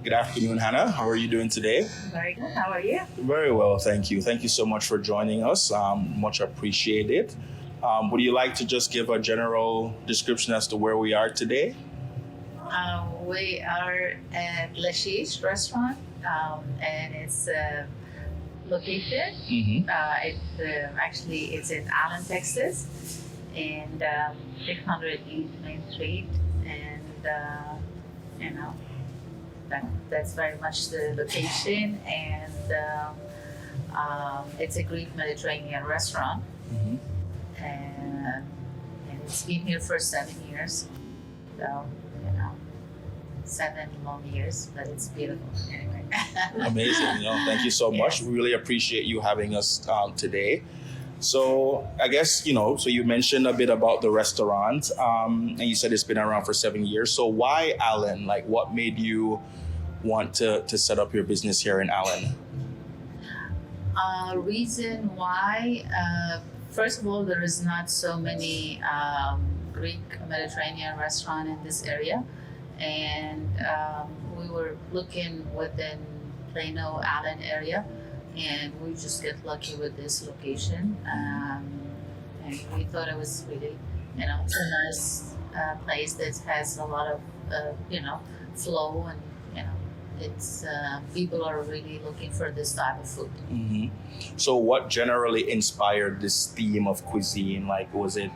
Good afternoon, Hannah. How are you doing today? Very good. How are you? Very well, thank you. Thank you so much for joining us. Much appreciated. Would you like to just give a general description as to where we are today? We are at LaShish restaurant, and it's location. It's in Allen, Texas, and 600 East Main Street, and you know that's very much the location, and it's a Greek Mediterranean restaurant, and it's been here for 7 years, so 7 long years, but it's beautiful anyway. Amazing. Thank you so much. Yes. We really appreciate you having us today. So I guess, so you mentioned a bit about the restaurant, and you said it's been around for 7 years. So why Allen? Like, what made you want to set up your business here in Allen? Reason why, first of all, there is not so many Greek Mediterranean restaurant in this area, and we were looking within Plano, Allen area, and we just get lucky with this location, and we thought it was really, it's a nice place that has a lot of, flow, and it's people are really looking for this type of food. So what generally inspired this theme of cuisine? Like, was it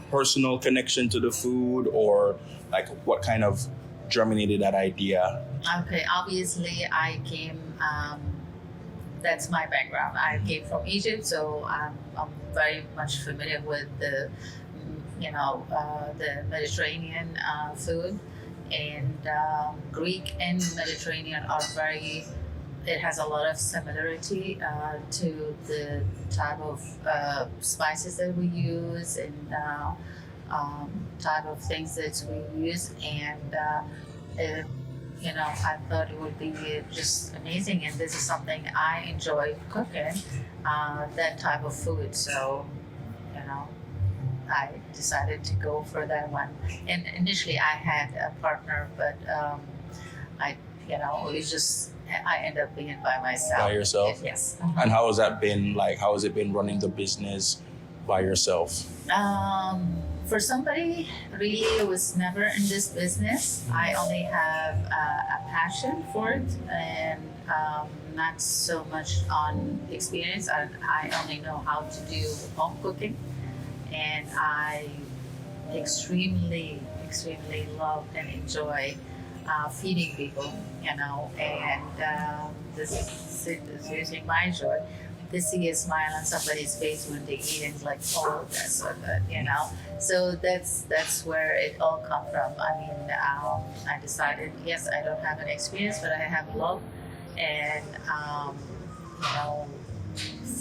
personal connection to the food, or like what kind of germinated that idea? Okay, obviously I came, that's my background. I came from Egypt, so I'm very much familiar with the Mediterranean food, and Greek and Mediterranean are it has a lot of similarity to the type of spices that we use, and type of things that we use, and I thought it would be just amazing, and this is something I enjoy cooking, that type of food. So, I decided to go for that one. And initially, I had a partner, but I ended up being by myself. By yourself? Yes. And how has that been? Like, how has it been running the business by yourself? For somebody really who was never in this business, I only have a passion for it, and not so much on experience. I only know how to do home cooking, and I extremely love and enjoy feeding people, and this is usually my joy. To see a smile on somebody's face when they eat, and like, oh, that's so good, So that's where it all come from. I mean, I decided, yes, I don't have an experience, but I have love, and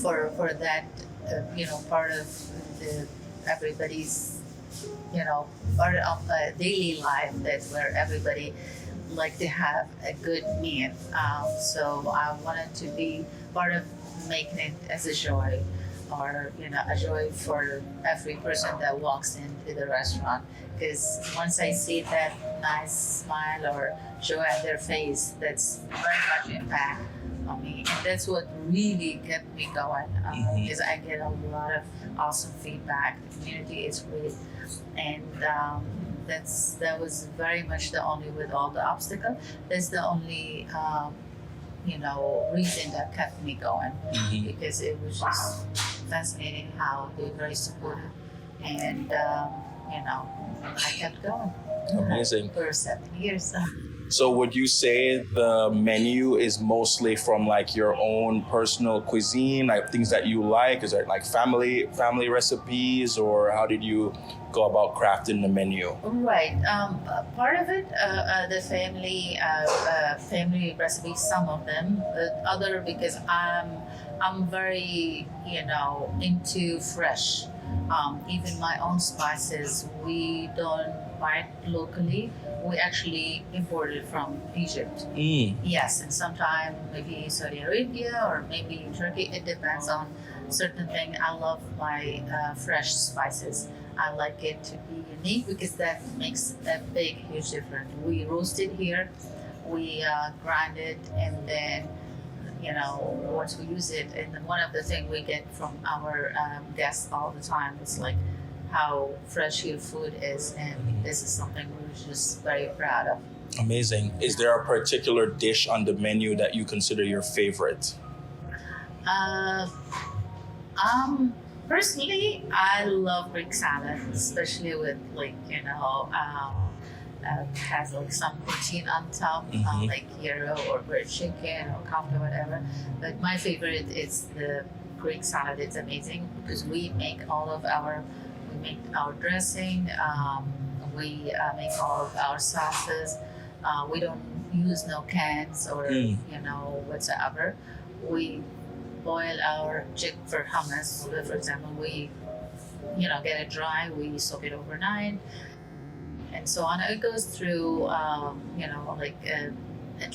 for that, part of everybody's, part of daily life, that's where everybody like to have a good meal. So I wanted to be part of making it as a joy, or a joy for every person that walks into the restaurant, because once I see that nice smile or joy on their face, that's very much impact on me, and that's what really kept me going, because I get a lot of awesome feedback. The community is great, and that was very much the only, with all the obstacle, that's the only reason that kept me going, because it was just fascinating how they're very supportive, and I kept going. Amazing. For 7 years. So would you say the menu is mostly from like your own personal cuisine, like things that you like? Is it like family recipes, or how did you go about crafting the menu? Right. Part of it, the family recipes, some of them, but other, because I'm very into fresh. Even my own spices, we don't buy it locally. We actually import it from Egypt. Yes, and sometimes maybe Saudi Arabia or maybe Turkey. It depends on certain thing. I love my fresh spices. I like it to be unique, because that makes a big, huge difference. We roast it here. we grind it, and then once we use it, and then one of the things we get from our guests all the time is like how fresh your food is, and this is something we're just very proud of. Amazing. Is there a particular dish on the menu that you consider your favorite? Personally, I love Greek salad, especially with has like some protein on top, like gyro or bird chicken or coffee, whatever. But my favorite is the Greek salad. It's amazing because we make our dressing, we make all of our sauces. We don't use no cans or whatsoever. We boil our chick for hummus. For example, we get it dry. We soak it overnight, and so on. It goes through at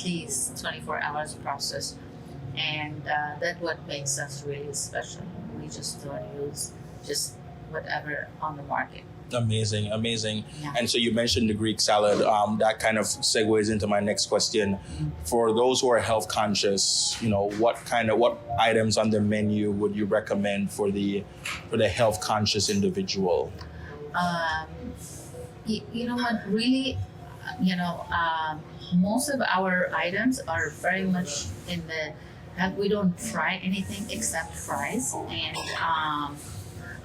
least 24 hours process, and that's what makes us really special. We just don't use just whatever on the market. Amazing. Yeah. And so you mentioned the Greek salad. That kind of segues into my next question. For those who are health conscious, what items on the menu would you recommend for the health conscious individual? You know what? Really, most of our items are very much we don't fry anything except fries, and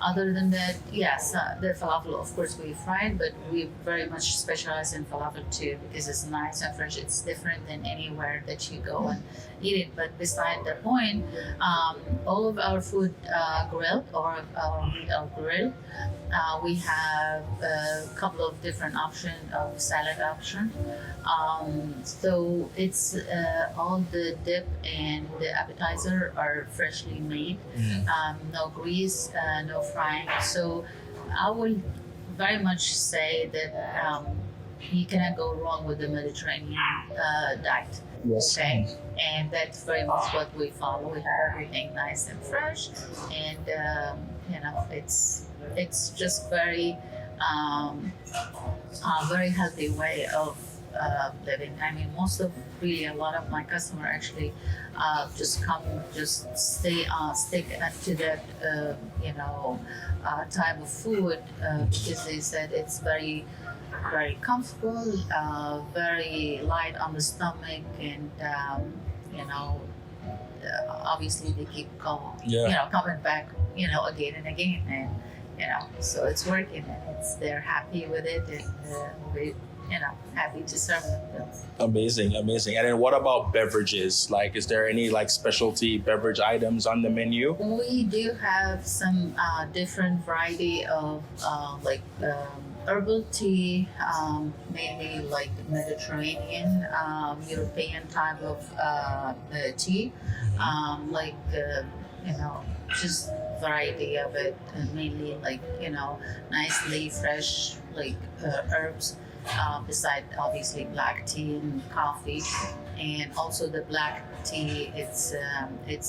other than that, yes, the falafel, of course, we fry it, but we very much specialize in falafel too because it's nice and fresh. It's different than anywhere that you go and eat it. But beside the point, all of our food grilled or grilled. We have a couple of different options of salad option. So it's all the dip and the appetizer are freshly made. No grease, no frying. So I would very much say that you cannot go wrong with the Mediterranean diet. Yes. Okay, and that's very much what we follow. We have everything nice and fresh, and it's just very healthy way of living. I mean, a lot of my customers actually just stick to that type of food because they said it's very very comfortable, very light on the stomach, and obviously they keep coming back again and again, and so it's working, and they're happy with it, and we happy to serve them. Amazing. And then what about beverages? Like, is there any specialty beverage items on the menu? We do have some different variety of herbal tea, mainly like Mediterranean, European type of tea, just variety of it, mainly nicely fresh herbs. Beside obviously black tea and coffee, and also the black tea, it's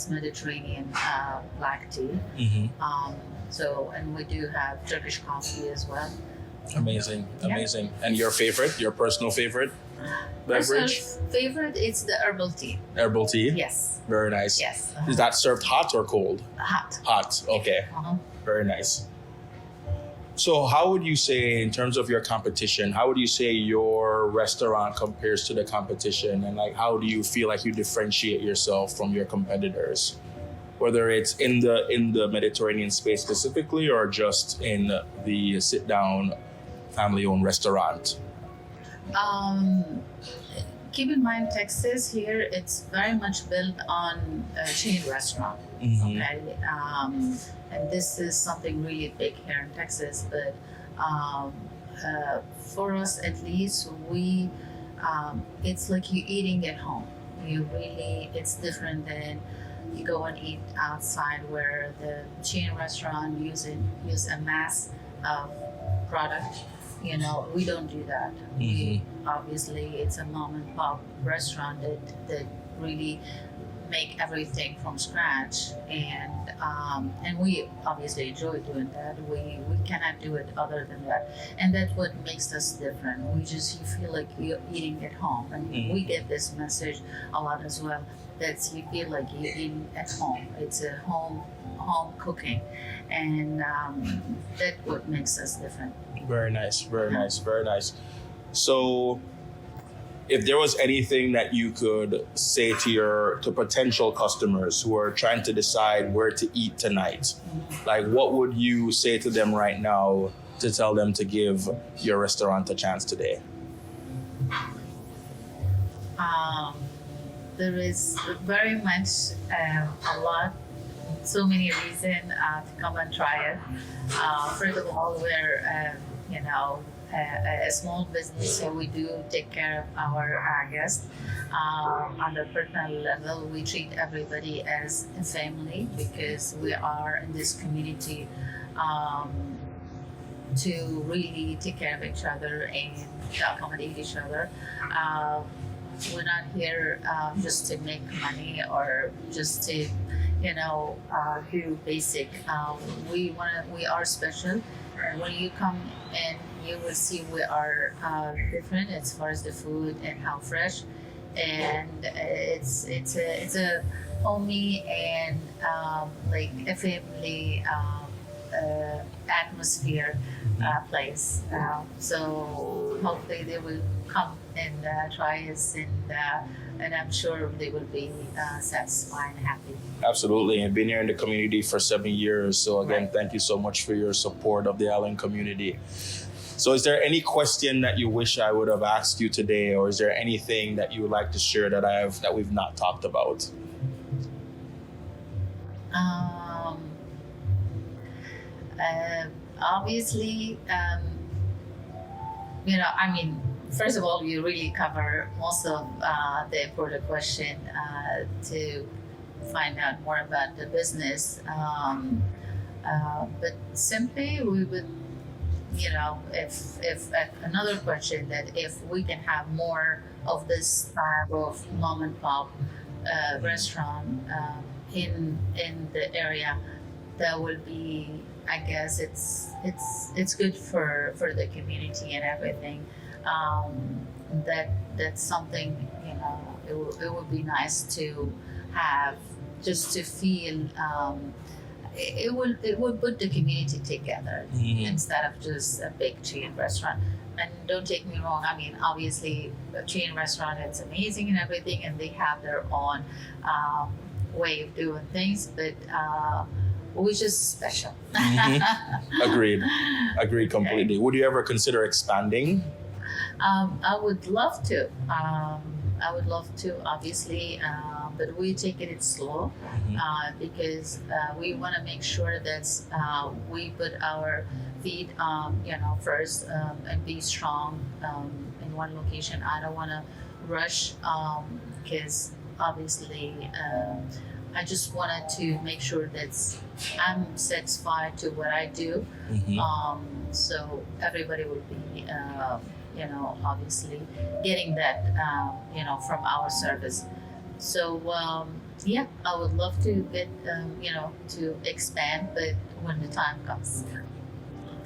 Mediterranean black tea. And we do have Turkish coffee as well. Amazing. And your personal favorite beverage? Personal favorite, it's the herbal tea. Herbal tea? Yes. Very nice. Yes. Is that served hot or cold? Hot. Okay. Very nice. So how would you say, in terms of your competition, how would you say your restaurant compares to the competition? And how do you feel like you differentiate yourself from your competitors? Whether it's in the Mediterranean space specifically, or just in the sit-down, family-owned restaurant? Keep in mind, Texas here, it's very much built on a chain restaurant. Okay, and this is something really big here in Texas. But for us, at least, it's like you eating at home. It's different than you go and eat outside, where the chain restaurant use a mass of product. We don't do that. Obviously, it's a mom and pop restaurant that really make everything from scratch, and we obviously enjoy doing that. We cannot do it other than that, and that's what makes us different. You feel like you're eating at home, and we get this message a lot as well. That you feel like you're eating at home. It's a home cooking, and that's what makes us different. Very nice, very nice, very nice. So, if there was anything that you could say to potential customers who are trying to decide where to eat tonight, like what would you say to them right now to tell them to give your restaurant a chance today? There is very much so many reasons to come and try it. First of all, we're a small business, so we do take care of our guests. On the personal level, we treat everybody as a family because we are in this community to really take care of each other and to accommodate each other. We're not here just to make money or just to, do basic. We are special. When you come in, you will see we are different as far as the food and how fresh, and it's a homey and like a family atmosphere place. So hopefully they will come and try us, and I'm sure they will be satisfied and happy. Absolutely, and been here in the community for 7 years. So again, Right. thank you so much for your support of the Allen community. So is there any question that you wish I would have asked you today, or is there anything that you would like to share that we've not talked about? Obviously, first of all, you really cover most of the important question to find out more about the business. But simply, we would, if another question that if we can have more of this type of mom and pop restaurant in the area, that would be, I guess it's good for the community and everything. That's something, it would be nice to have, just to feel it would put the community together instead of just a big chain restaurant. And don't take me wrong, obviously a chain restaurant, it's amazing and everything, and they have their own way of doing things, but we're just special. Agreed completely. Would you ever consider expanding? I would love to. Obviously, but we're taking it slow because we want to make sure that we put our feet, first and be strong in one location. I don't want to rush because obviously I just wanted to make sure that I'm satisfied to what I do. So everybody will be, obviously getting that, from our service. So, I would love to get, to expand, but when the time comes.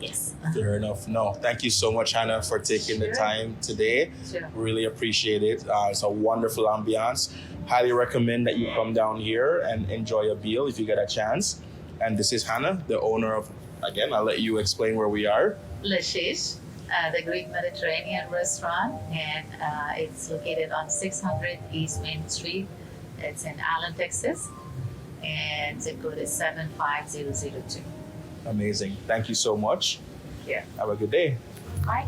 Yes. Fair enough. No, thank you so much, Hannah, for taking the time today. Sure. Really appreciate it. It's a wonderful ambiance. Highly recommend that you come down here and enjoy a meal if you get a chance. And this is Hannah, the owner of, again, I'll let you explain where we are. LaShish, the Greek Mediterranean restaurant, and it's located on 600 East Main Street. It's in Allen, Texas, and zip code is 75002. Amazing. Thank you so much. Yeah. Have a good day. Bye.